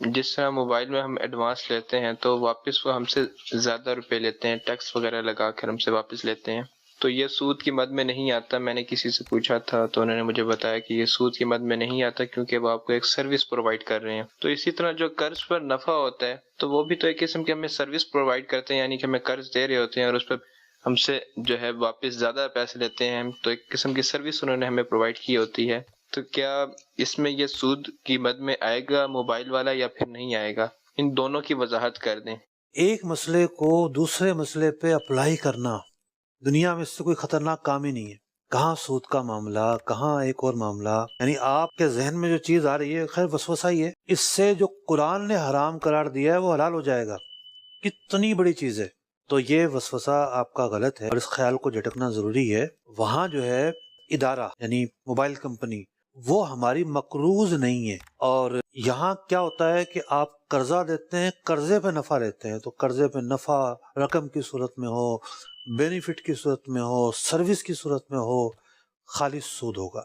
جس طرح موبائل میں ہم ایڈوانس لیتے ہیں تو واپس وہ ہم سے زیادہ روپے لیتے ہیں، ٹیکس وغیرہ لگا کر ہم سے واپس لیتے ہیں، تو یہ سود کی مد میں نہیں آتا۔ میں نے کسی سے پوچھا تھا تو انہوں نے مجھے بتایا کہ یہ سود کی مد میں نہیں آتا کیونکہ وہ آپ کو ایک سروس پرووائڈ کر رہے ہیں۔ تو اسی طرح جو قرض پر نفع ہوتا ہے تو وہ بھی تو ایک قسم کی ہمیں سروس پرووائڈ کرتے ہیں، یعنی کہ ہمیں قرض دے رہے ہوتے ہیں اور اس پہ ہم سے جو ہے واپس زیادہ پیسے لیتے ہیں، تو ایک قسم کی سروس انہوں نے ہمیں پرووائڈ کی ہوتی ہے۔ تو کیا اس میں یہ سود کی مد میں آئے گا موبائل والا یا پھر نہیں آئے گا؟ ان دونوں کی وضاحت کر دیں۔ ایک مسئلے کو دوسرے مسئلے پہ اپلائی کرنا دنیا میں اس سے کوئی خطرناک کام ہی نہیں ہے۔ کہاں سود کا معاملہ، کہاں ایک اور معاملہ، یعنی آپ کے ذہن میں جو چیز آ رہی ہے خیر وسوسہ ہی ہے، اس سے جو قرآن نے حرام قرار دیا ہے وہ حلال ہو جائے گا، کتنی بڑی چیز ہے۔ تو یہ وسوسہ آپ کا غلط ہے اور اس خیال کو جھٹکنا ضروری ہے۔ وہاں جو ہے ادارہ یعنی موبائل کمپنی وہ ہماری مقروض نہیں ہے، اور یہاں کیا ہوتا ہے کہ آپ قرضہ دیتے ہیں، قرضے پہ نفع لیتے ہیں، تو قرضے پہ نفع رقم کی صورت میں ہو، بینیفٹ کی صورت میں ہو، سروس کی صورت میں ہو، خالص سود ہوگا۔